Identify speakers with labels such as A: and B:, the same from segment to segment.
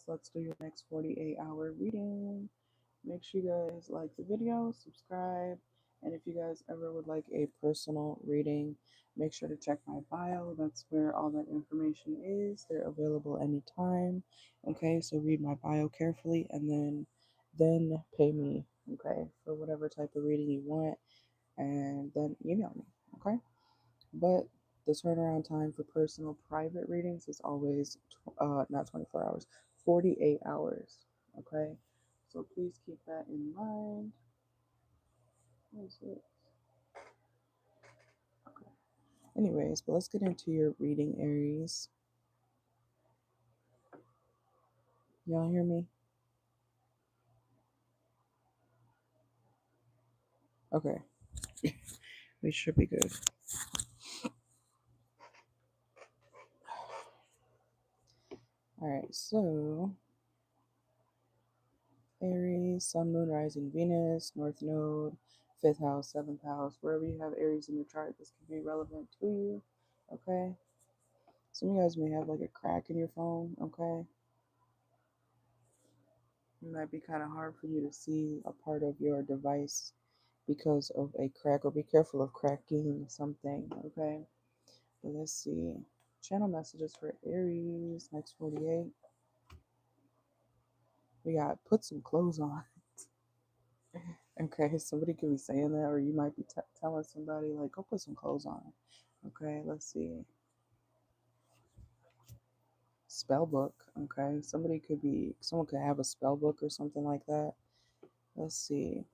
A: Aries, let's do your next 48-hour reading. Make sure you guys like the video, subscribe, and if you guys ever would like a personal reading, make sure to check my bio. That's where all that information is. They're available anytime. Okay, so read my bio carefully and then pay me, okay, for whatever type of reading you want, and then email me, okay? But the turnaround time for personal private readings is always not 24 hours, 48 hours. Okay, so please keep that in mind. What is it? Okay. Anyways, but let's get into your reading, Aries. Y'all hear me? Okay, we should be good. All right, so Aries, Sun, Moon, Rising, Venus, North Node, fifth house, seventh house, wherever you have Aries in your chart, this could be relevant to you. Okay. Some of you guys may have like a crack in your phone, okay? It might be kind of hard for you to see a part of your device because of a crack, or be careful of cracking something, okay? But let's see. Channel messages for Aries, next 48. We got put some clothes on. Okay, somebody could be saying that, or you might be telling somebody, like, go put some clothes on. Okay, let's see. Spell book, okay? Someone could have a spell book or something like that. Let's see.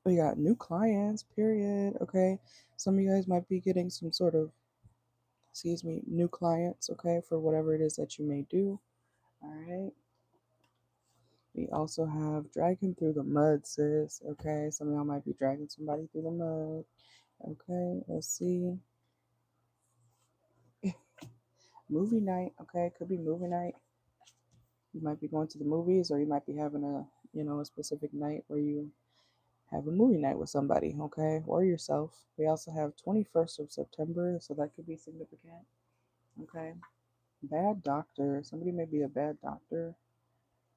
A: We got new clients, period. Okay. Some of you guys might be getting some sort of, new clients, okay, for whatever it is that you may do. All right. We also have dragging through the mud, sis. Okay. Some of y'all might be dragging somebody through the mud. Okay. Let's see. Movie night. Okay. Could be movie night. You might be going to the movies, or you might be having a specific night where you have a movie night with somebody, okay, or yourself. We also have 21st of September, so that could be significant, okay. Bad doctor. Somebody may be a bad doctor,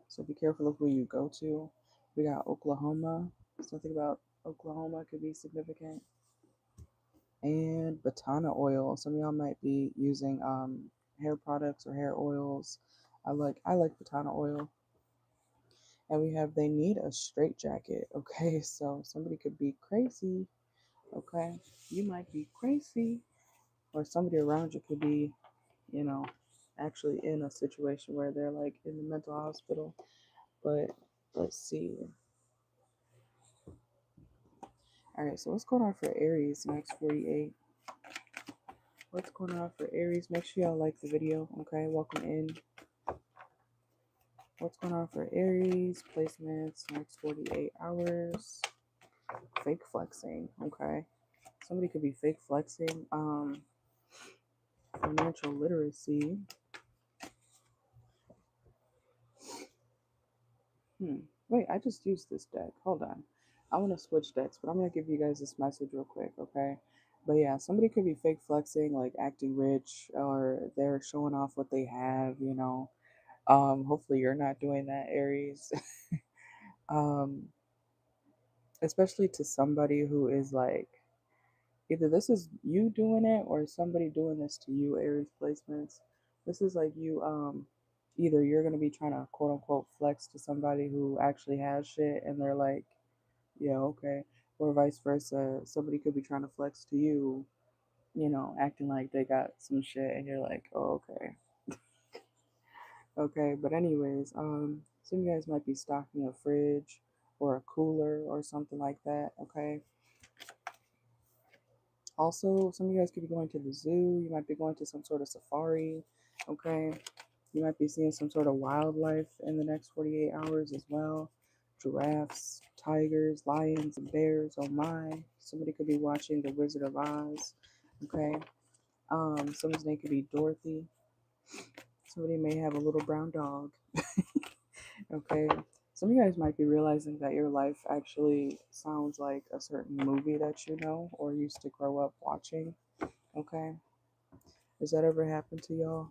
A: so be careful of who you go to. We got Oklahoma. Something about Oklahoma could be significant. And batana oil. Some of y'all might be using hair products or hair oils. I like batana oil. And we have they need a straight jacket. Okay, so somebody could be crazy. Okay, you might be crazy, or somebody around you could be, you know, actually in a situation where they're like in the mental hospital. But let's see. All right, so what's going on for Aries next 48? What's going on for Aries? Make sure y'all like the video. Okay, welcome in. What's going on for Aries? Placements next 48 hours. Fake flexing. Okay, somebody could be fake flexing. Financial literacy. Wait, I just used this deck. Hold on. I want to switch decks, but I'm going to give you guys this message real quick, okay? But yeah, somebody could be fake flexing, like acting rich, or they're showing off what they have. Hopefully you're not doing that, Aries. um, Especially to somebody who is like, either this is you doing it or somebody doing this to you, Aries placements. This is like you, either you're going to be trying to quote unquote flex to somebody who actually has shit and they're like, yeah, okay. Or vice versa. Somebody could be trying to flex to you, acting like they got some shit and you're like, oh, okay. Okay, but anyways, some of you guys might be stocking a fridge or a cooler or something like that, okay? Also, some of you guys could be going to the zoo. You might be going to some sort of safari, okay? You might be seeing some sort of wildlife in the next 48 hours as well. Giraffes, tigers, lions, and bears. Oh my. Somebody could be watching The Wizard of Oz, okay? Someone's name could be Dorothy. Somebody may have a little brown dog, okay? Some of you guys might be realizing that your life actually sounds like a certain movie that you know or used to grow up watching, okay? Has that ever happened to y'all?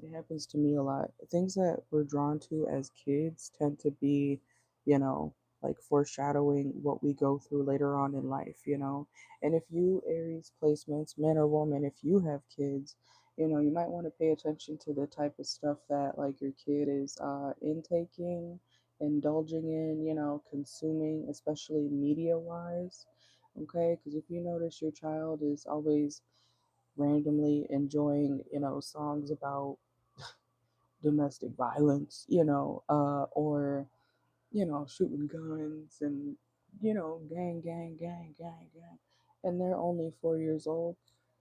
A: It happens to me a lot. Things that we're drawn to as kids tend to be, you know, like foreshadowing what we go through later on in life, you know. And if you, Aries placements, man or woman, if you have kids, you know, you might want to pay attention to the type of stuff that like your kid is intaking, indulging in, you know, consuming, especially media wise. Okay, because if you notice your child is always randomly enjoying, you know, songs about domestic violence, or, you know, shooting guns and, you know, gang, and they're only 4 years old,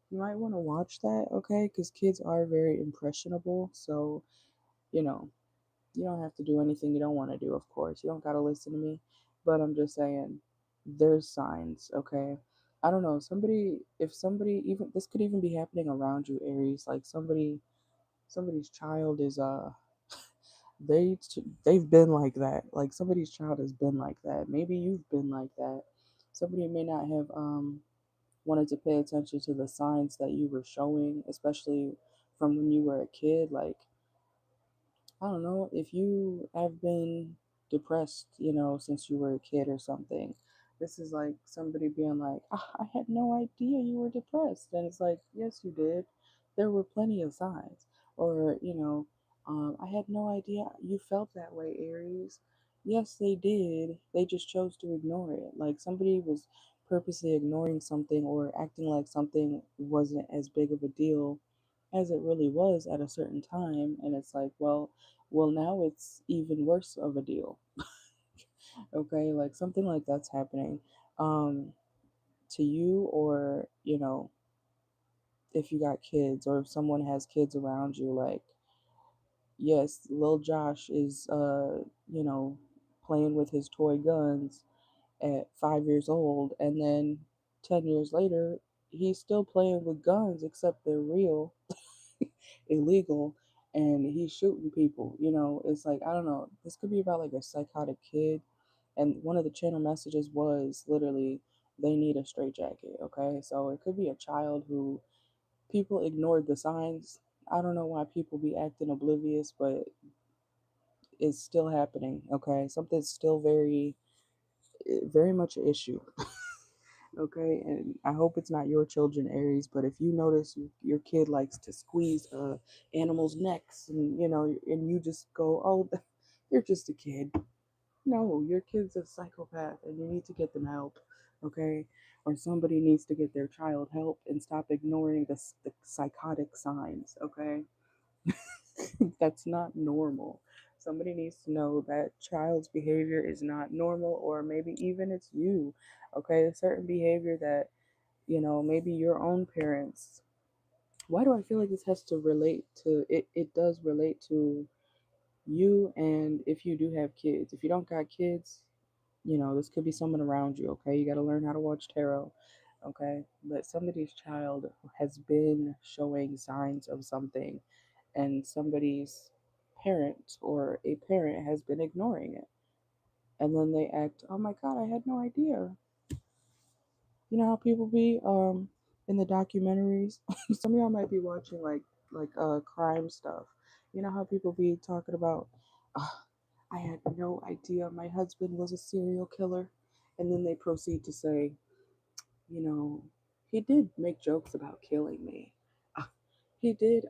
A: you might want to watch that, okay? Because kids are very impressionable. So, you know, you don't have to do anything you don't want to do, of course. You don't got to listen to me. But I'm just saying, there's signs, okay? I don't know. If somebody, even this could even be happening around you, Aries. Like somebody's child is they've been like that. Like somebody's child has been like that. Maybe you've been like that. Somebody may not have wanted to pay attention to the signs that you were showing, especially from when you were a kid. Like, I don't know, if you have been depressed, you know, since you were a kid or something. This is like somebody being like, I had no idea you were depressed. And it's like, yes, you did. There were plenty of signs. Or, I had no idea you felt that way, Aries. Yes, they did. They just chose to ignore it. Like somebody was purposely ignoring something or acting like something wasn't as big of a deal as it really was at a certain time. And it's like, well, now it's even worse of a deal. Okay, like something like that's happening um to you, or if you got kids or if someone has kids around you. Like, yes, Lil Josh is you know playing with his toy guns at 5 years old, and then 10 years later he's still playing with guns, except they're real, illegal, and he's shooting people. It's like, I don't know, this could be about like a psychotic kid. And one of the channel messages was literally, they need a straitjacket. Okay, so it could be a child who people ignored the signs. I don't know why people be acting oblivious, but it's still happening. Okay, something's still very much an issue. Okay, and I hope it's not your children, Aries. But if you notice your kid likes to squeeze animals' necks, and and you just go, oh, you're just a kid. No, your kid's a psychopath, and you need to get them help. Okay, or somebody needs to get their child help and stop ignoring the psychotic signs. Okay, that's not normal. Somebody needs to know that child's behavior is not normal, or maybe even it's you. Okay, a certain behavior that maybe your own parents. Why do I feel like this has to relate to it? It does relate to you, and if you do have kids. If you don't got kids, this could be someone around you. Okay, you got to learn how to watch tarot. Okay, but somebody's child has been showing signs of something, and somebody's parent or a parent has been ignoring it, and then they act, oh my god, I had no idea. You know how people be in the documentaries. Some of y'all might be watching like crime stuff. You know how people be talking about, "Ah, I had no idea my husband was a serial killer," and then they proceed to say, you know, he did make jokes about killing me. Ah, he did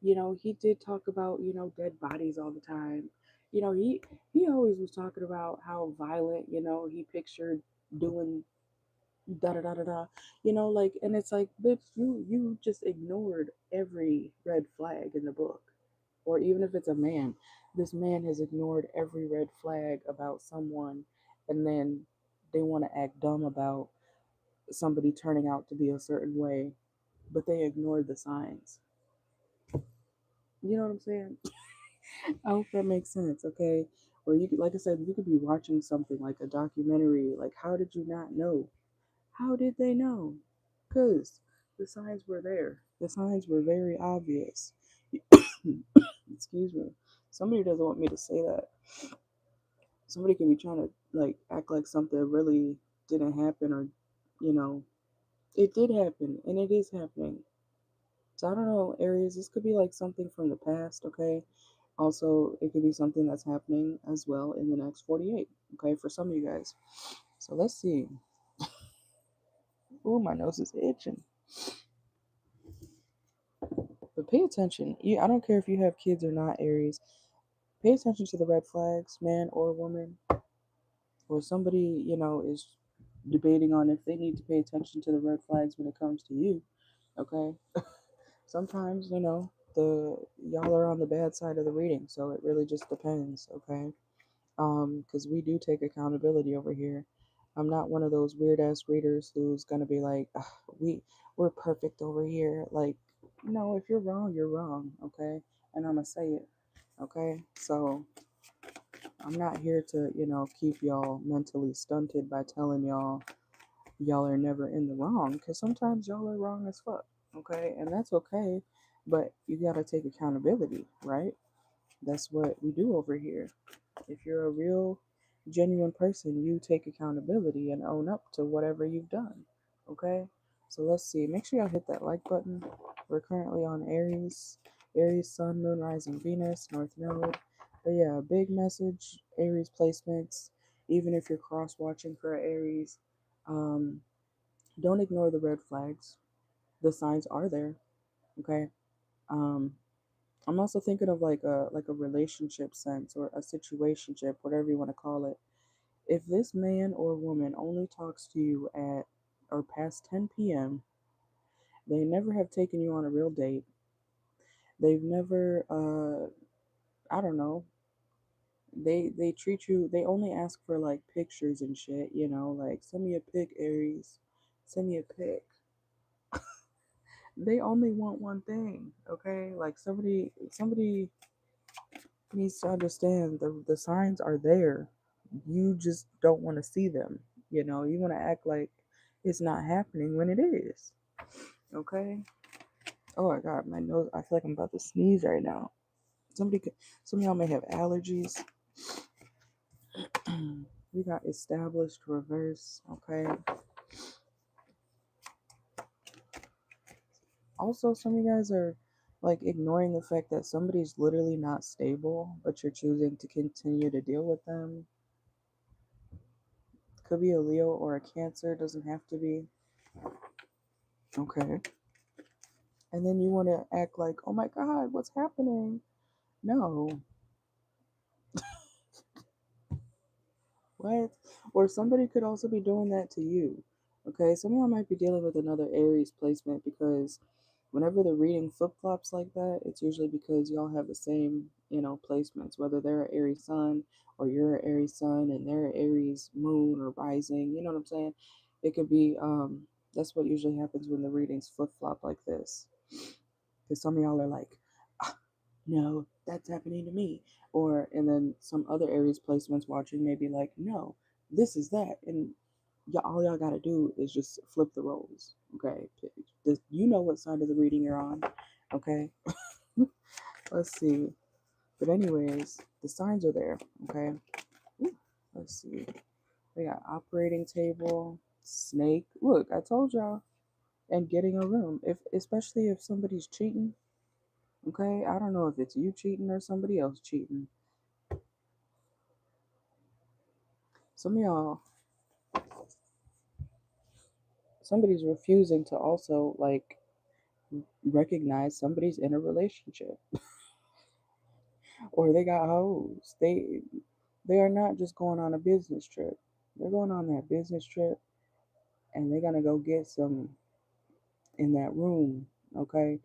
A: he did talk about, dead bodies all the time. He always was talking about how violent, he pictured doing da da da da da, like, and it's like, bitch, you just ignored every red flag in the book. Or even if it's a man, this man has ignored every red flag about someone, and then they want to act dumb about somebody turning out to be a certain way, but they ignored the signs. You know what I'm saying? I hope that makes sense. Okay, or you could, like I said, you could be watching something like a documentary, like, how did you not know? How did they know? Because the signs were there. The signs were very obvious. Excuse me. Somebody doesn't want me to say that. Somebody can be trying to like act like something really didn't happen, or you know, it did happen and it is happening. So I don't know, Aries, this could be like something from the past, okay? Also, it could be something that's happening as well in the next 48, okay, for some of you guys. So let's see. Ooh, my nose is itching. But pay attention. I don't care if you have kids or not, Aries. Pay attention to the red flags, man or woman, or somebody, is debating on if they need to pay attention to the red flags when it comes to you, okay? Sometimes, the y'all are on the bad side of the reading, so it really just depends, okay? Because we do take accountability over here. I'm not one of those weird ass readers who's gonna be like, "Ah, we're perfect over here." Like, no, if you're wrong, you're wrong, okay? And I'ma say it, okay? So I'm not here to, keep y'all mentally stunted by telling y'all are never in the wrong, because sometimes y'all are wrong as fuck, okay? And that's okay, but you gotta take accountability, right? That's what we do over here. If you're a real, genuine person, you take accountability and own up to whatever you've done. Okay? So let's see. Make sure y'all hit that like button. We're currently on Aries. Aries, Sun, Moon, Rising, Venus, North Node. But yeah, big message. Aries placements. Even if you're cross watching for Aries, um, don't ignore the red flags. The signs are there. Okay? Um, I'm also thinking of like a relationship sense or a situationship, whatever you want to call it. If this man or woman only talks to you at or past 10 p.m., they never have taken you on a real date. They've never I don't know. They treat you, they only ask for like pictures and shit, like send me a pic, Aries. Send me a pic. They only want one thing, okay? Like somebody needs to understand the signs are there. You just don't want to see them. You want to act like it's not happening when it is. Okay? Oh my god, my nose, I feel like I'm about to sneeze right now. Somebody could some of y'all may have allergies. We got established reverse, okay? Also, some of you guys are like ignoring the fact that somebody's literally not stable, but you're choosing to continue to deal with them. Could be a Leo or a Cancer, doesn't have to be. Okay. And then you want to act like, oh my God, what's happening? No. What? Or somebody could also be doing that to you. Okay, some of y'all might be dealing with another Aries placement because whenever the reading flip flops like that, it's usually because y'all have the same, placements, whether they're an Aries sun or you're an Aries sun and they're an Aries moon or rising, you know what I'm saying? It could be, that's what usually happens when the readings flip flop like this. Because some of y'all are like, "Ah, no, that's happening to me." And then some other Aries placements watching may be like, no, this is that. And all y'all got to do is just flip the roles. Okay. You know what side of the reading you're on. Okay. Let's see. But, anyways, the signs are there. Okay. Ooh, let's see. We got operating table, snake. Look, I told y'all. And getting a room. Especially if somebody's cheating. Okay, I don't know if it's you cheating or somebody else cheating. Some of y'all, somebody's refusing to also like recognize somebody's in a relationship or they got hoes. They are not just going on a business trip. They're going on that business trip and they're gonna go get some in that room. Okay,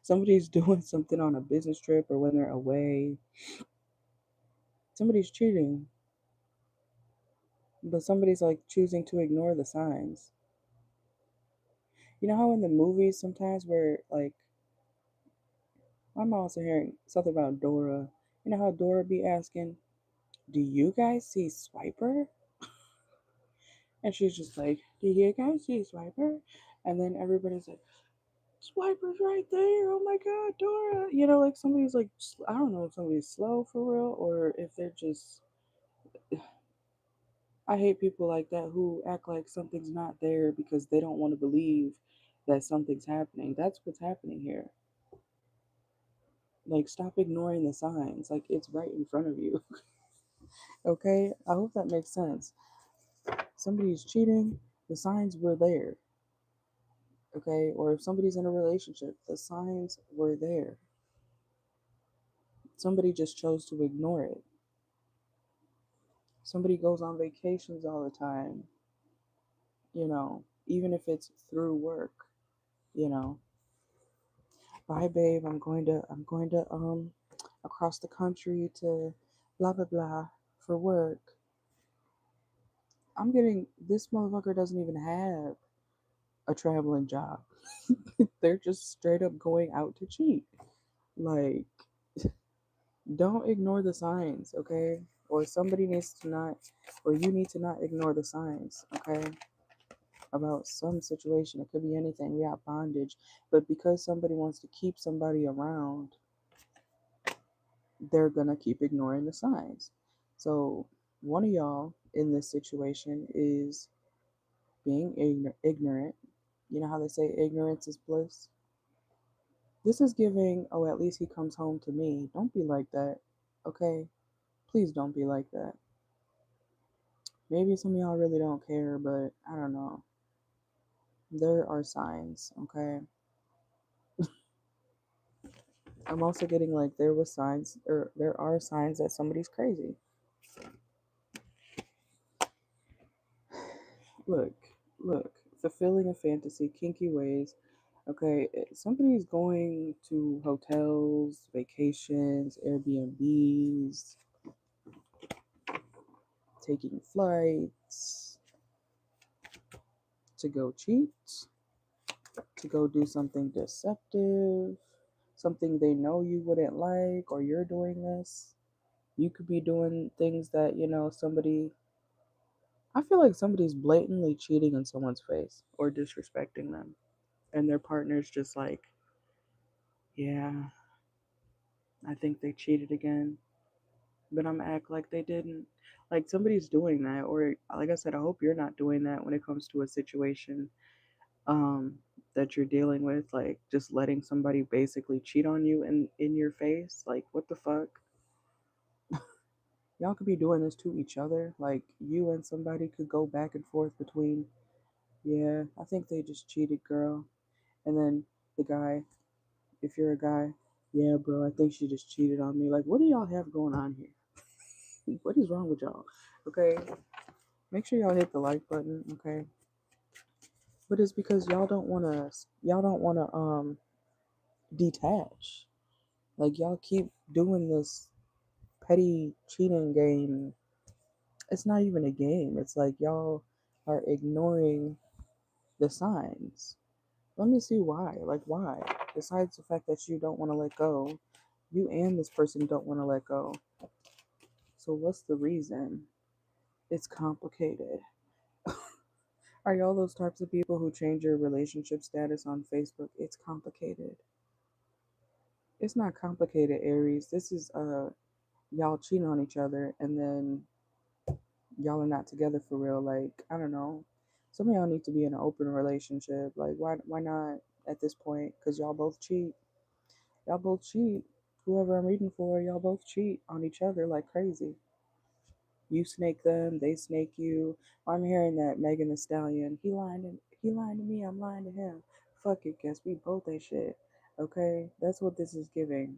A: somebody's doing something on a business trip or when they're away. Somebody's cheating, but somebody's like choosing to ignore the signs. You know how in the movies sometimes where like I'm also hearing something about Dora. You know how Dora be asking, "Do you guys see Swiper?" And she's just like, "Do you guys see Swiper?" And then everybody's like, "Swiper's right there! Oh my God, Dora!" Like somebody's like, I don't know if somebody's slow for real or if they're just. I hate people like that who act like something's not there because they don't want to believe that something's happening. That's what's happening here. Like, stop ignoring the signs. Like, it's right in front of you. Okay? I hope that makes sense. Somebody's cheating, the signs were there. Okay? Or if somebody's in a relationship, the signs were there. Somebody just chose to ignore it. Somebody goes on vacations all the time, even if it's through work, you know. Bye babe, I'm going to across the country to blah blah blah for work. I'm getting this motherfucker doesn't even have a traveling job. They're just straight up going out to cheat. Like, don't ignore the signs, okay? Or somebody needs to not, or you need to not ignore the signs, okay? About some situation. It could be anything. We have bondage. But because somebody wants to keep somebody around, they're going to keep ignoring the signs. So, one of y'all in this situation is being ignorant. You know how they say ignorance is bliss? This is giving, oh, at least he comes home to me. Don't be like that, okay? Please don't be like that. Maybe some of y'all really don't care, but I don't know. There are signs, okay? I'm also getting like there was signs, or there are signs that somebody's crazy. Look, look, fulfilling a fantasy, kinky ways. Okay, somebody's going to hotels, vacations, Airbnbs, taking flights to go cheat, to go do something deceptive, something they know you wouldn't like, or you're doing this. You could be doing things that, I feel like somebody's blatantly cheating in someone's face or disrespecting them. And their partner's just like, yeah, I think they cheated again, but I'm gonna act like they didn't. Like, somebody's doing that, or like I said, I hope you're not doing that when it comes to a situation um that you're dealing with, like just letting somebody basically cheat on you in your face. Like, what the fuck? Y'all could be doing this to each other. Like, you and somebody could go back and forth between, yeah, I think they just cheated, girl. And then the guy, if you're a guy, yeah, bro, I think she just cheated on me. Like, what do y'all have going on here? What is wrong with y'all? Okay, make sure y'all hit the like button. Okay, but it's because y'all don't wanna detach. Like, y'all keep doing this petty cheating game. It's not even a game. It's like y'all are ignoring the signs. Let me see why. Like, why? Besides the fact that you don't want to let go, you and this person don't want to let go. So, what's the reason? It's complicated. Are y'all those types of people who change your relationship status on Facebook? It's complicated. It's not complicated, Aries. This is y'all cheating on each other and then y'all are not together for real. Like, I don't know. Some of y'all need to be in an open relationship. Like, why not at this point? Because y'all both cheat. Y'all both cheat. Whoever I'm reading for, y'all both cheat on each other like crazy. You snake them, they snake you. I'm hearing that Megan the Stallion. He lying to me, I'm lying to him. Fuck it, guess we both ain't shit. Okay? That's what this is giving.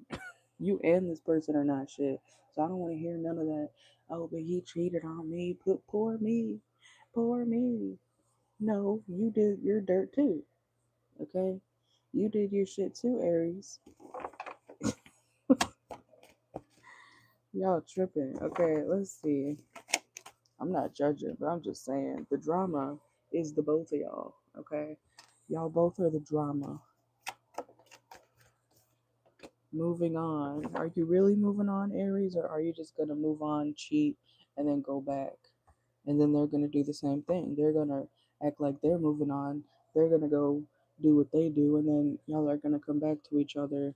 A: You and this person are not shit. So I don't want to hear none of that. Oh, but he cheated on me. Poor me. Poor me. No, you did your dirt too. Okay? You did your shit too, Aries. Y'all tripping. Okay, let's see. I'm not judging, but I'm just saying the drama is the both of y'all. Okay? Y'all both are the drama. Moving on. Are you really moving on, Aries, or are you just gonna move on, cheat, and then go back? And then they're gonna do the same thing. They're gonna act like they're moving on. They're gonna go do what they do, and then y'all are gonna come back to each other.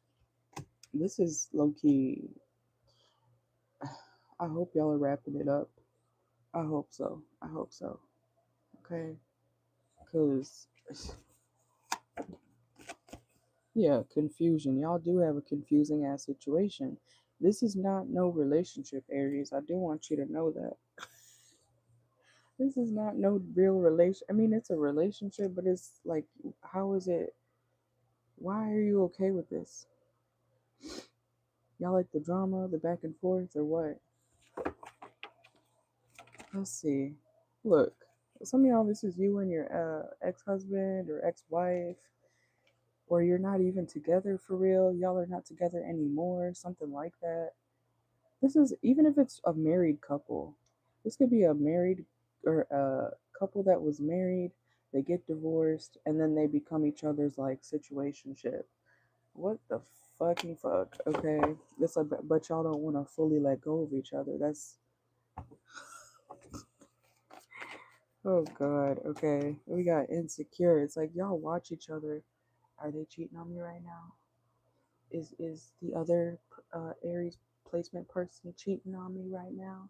A: This is low key. I hope y'all are wrapping it up. I hope so. I hope so. Okay, because Yeah, confusion. Y'all do have a confusing ass situation. This is not no relationship, Aries. I do want you to know that. This is not no real relation. I mean, it's a relationship, but it's like, how is it? Why are you okay with this? Y'all like the drama, the back and forth, or what? Let's see. Look, some of y'all, this is you and your ex-husband or ex-wife, or you're not even together for real. Y'all are not together anymore, something like that. This is even if it's a married couple. This could be a married or a couple that was married, they get divorced, and then they become each other's like situationship. What the fucking fuck? Okay, this but y'all don't want to fully let go of each other. That's oh god. Okay, we got insecure. It's like y'all watch each other. Are they cheating on me right now? Is the other Aries placement person cheating on me right now?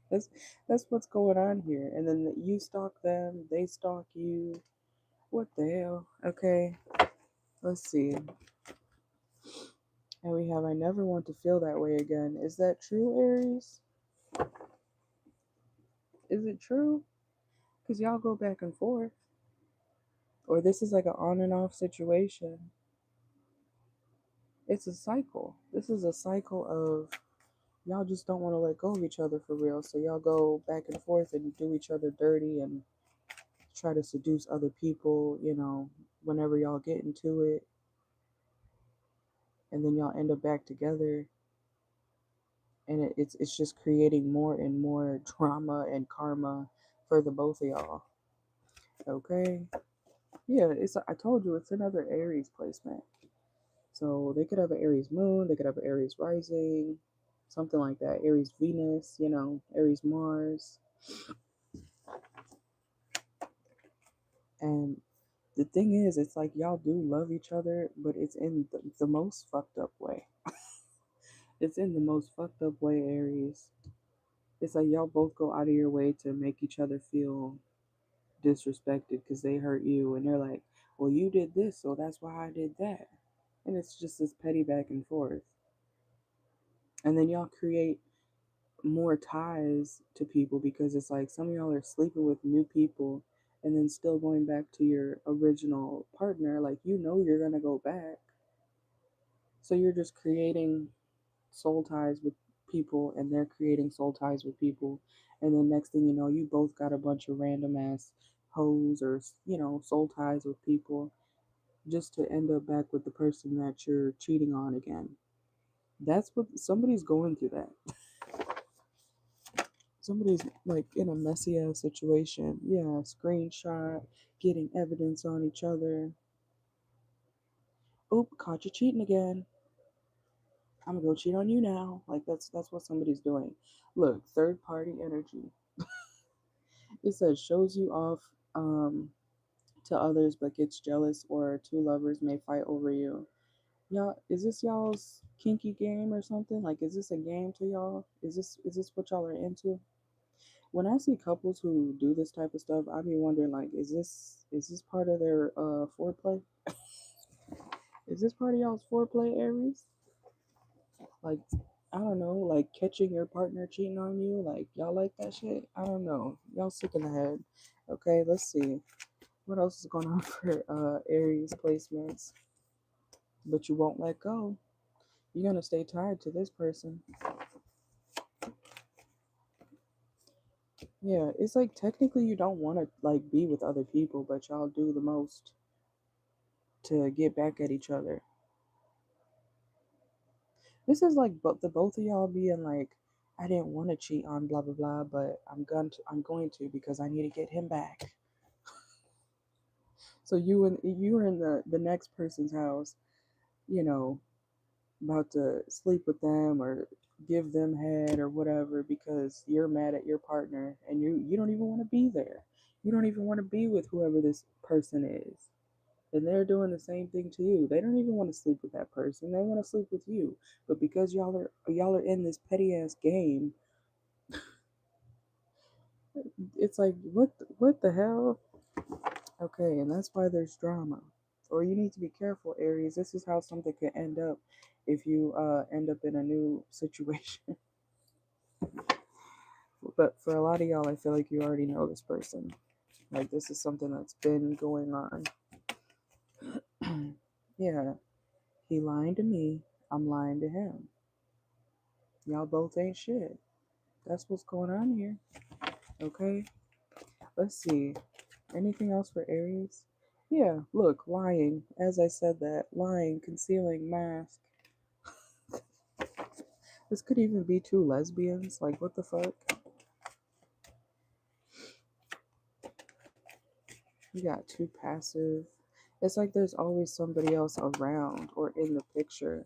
A: That's that's what's going on here. And then you stalk them, they stalk you. What the hell? Okay, let's see. And we have I never want to feel that way again. Is that true, Aries? Is it true? Because y'all go back and forth. Or this is like an on and off situation. It's a cycle. This is a cycle of y'all just don't want to let go of each other for real. So y'all go back and forth and do each other dirty and try to seduce other people, whenever y'all get into it. And then y'all end up back together. And it's just creating more and more drama and karma for the both of y'all. Okay? Yeah, I told you it's another Aries placement. So they could have an Aries moon, they could have an Aries rising, something like that. Aries Venus, Aries Mars. And the thing is, it's like y'all do love each other, but it's in the most fucked up way. It's in the most fucked up way, Aries. It's like y'all both go out of your way to make each other feel disrespected because they hurt you, and they're like, well, you did this, so that's why I did that. And it's just this petty back and forth. And then y'all create more ties to people because it's like some of y'all are sleeping with new people and then still going back to your original partner. Like, you're going to go back. So you're just creating soul ties with people and they're creating soul ties with people. And then next thing you know, you both got a bunch of random ass hoes or, soul ties with people just to end up back with the person that you're cheating on again. That's what somebody's going through that. Somebody's like in a messy ass situation. Yeah, screenshot, getting evidence on each other. Oop, caught you cheating again. I'm gonna go cheat on you now. Like that's what somebody's doing. Look, third party energy. It says shows you off to others but gets jealous or two lovers may fight over you. Y'all, is this y'all's kinky game or something? Like, is this a game to y'all? Is this what y'all are into? When I see couples who do this type of stuff, I be wondering like, is this part of their foreplay? Is this part of y'all's foreplay, Aries? Like, I don't know, like catching your partner cheating on you. Like, y'all like that shit? I don't know. Y'all sick in the head. Okay, let's see. What else is going on for Aries placements? But you won't let go. You're gonna stay tied to this person. Yeah, it's like technically you don't want to like be with other people, but y'all do the most to get back at each other. This is like the both of y'all being like, I didn't want to cheat on blah blah blah, but I'm going to because I need to get him back. So you are in the next person's house, you know, about to sleep with them or give them head or whatever because you're mad at your partner and you don't even want to be there. You don't even want to be with whoever this person is. And they're doing the same thing to you. They don't even want to sleep with that person. They want to sleep with you. But because y'all are in this petty ass game, it's like what the hell? Okay, and that's why there's drama. Or you need to be careful, Aries. This is how something could end up if you end up in a new situation. But for a lot of y'all, I feel like you already know this person. Like this is something that's been going on. Yeah, he lying to me. I'm lying to him. Y'all both ain't shit. That's what's going on here. Okay, let's see. Anything else for Aries? Yeah, look, lying. As I said that, lying, concealing, mask. This could even be two lesbians. Like, what the fuck? You got too passive. It's like there's always somebody else around or in the picture.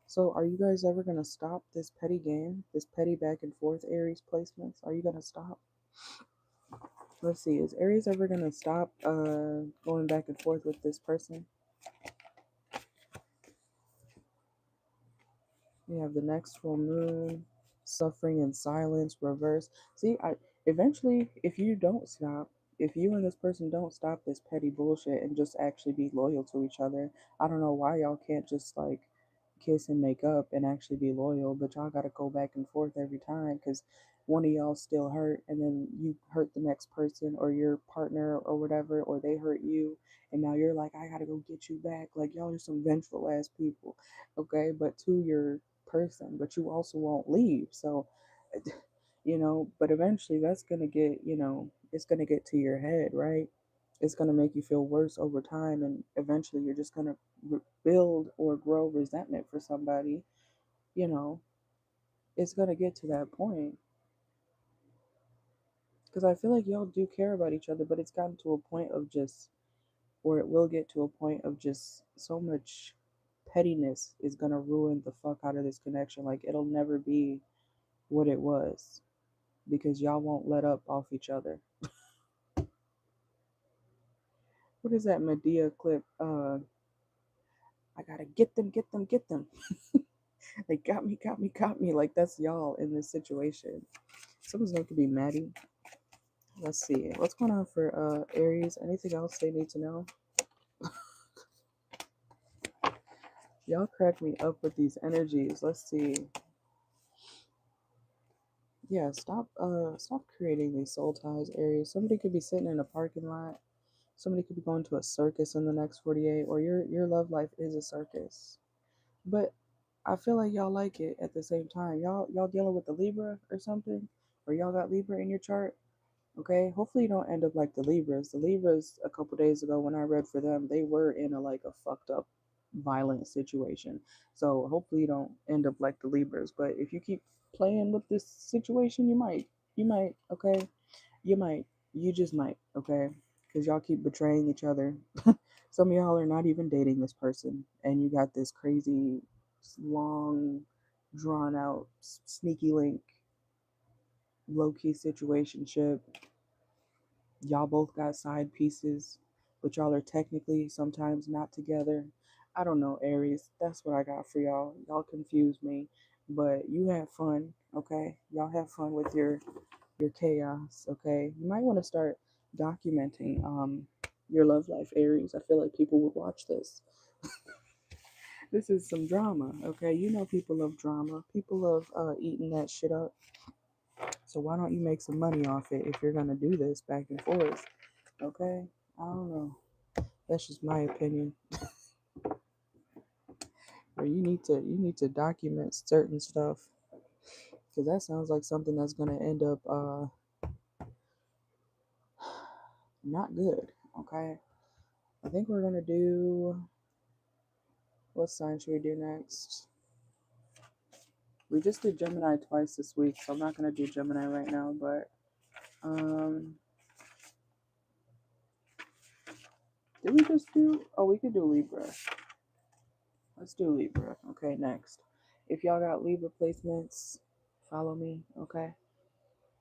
A: So, are you guys ever gonna stop this petty game? This petty back and forth Aries placements? Are you gonna stop? Let's see. Is Aries ever gonna stop going back and forth with this person? We have the next full moon, suffering in silence, reverse. See, I eventually, if you don't stop, if you and this person don't stop this petty bullshit and just actually be loyal to each other, I don't know why y'all can't just like kiss and make up and actually be loyal, but y'all gotta go back and forth every time because one of y'all still hurt and then you hurt the next person or your partner or whatever, or they hurt you and now you're like, I gotta go get you back. Like y'all are some vengeful ass people, okay? But to your person, but you also won't leave. So, but eventually that's going to get, it's going to get to your head, right? It's going to make you feel worse over time. And eventually you're just going to build or grow resentment for somebody, you know, it's going to get to that point. Because I feel like y'all do care about each other, but it's gotten to a point of just, or it will get to a point of just so much pettiness is going to ruin the fuck out of this connection. Like it'll never be what it was because y'all won't let up off each other. What is that Medea clip? I gotta get them, get them, get them. They got me, got me, got me. Like that's y'all in this situation. Someone's going to be Maddie. Let's see. What's going on for Aries? Anything else they need to know? Y'all crack me up with these energies. Let's see. Yeah, stop creating these soul ties, Aries. Somebody could be sitting in a parking lot. Somebody could be going to a circus in the next 48, or your love life is a circus. But I feel like y'all like it at the same time. Y'all dealing with the Libra or something, or y'all got Libra in your chart. Okay, hopefully you don't end up like the Libras. The Libras a couple days ago when I read for them, they were in a like a fucked up, violent situation. So hopefully you don't end up like the Libras. But if you keep playing with this situation, you might. You might. Okay, you might. You just might. Okay, because y'all keep betraying each other. Some of y'all are not even dating this person, and you got this crazy, long, drawn out, sneaky link, low key situationship. Y'all both got side pieces, but y'all are technically sometimes not together. I don't know, Aries. That's what I got for y'all. Y'all confuse me, but you have fun, okay? Y'all have fun with your chaos, okay? You might want to start documenting your love life, Aries. I feel like people would watch this. This is some drama, okay? You know people love drama. People love eating that shit up. So why don't you make some money off it if you're gonna do this back and forth? Okay? I don't know. That's just my opinion. Or you need to document certain stuff because that sounds like something that's gonna end up not good. Okay? I think we're gonna do. What sign should we do next? We just did Gemini twice this week, so I'm not gonna do Gemini right now. But did we just do? Oh, we could do Libra. Let's do Libra. Okay, next. If y'all got Libra placements, follow me. Okay.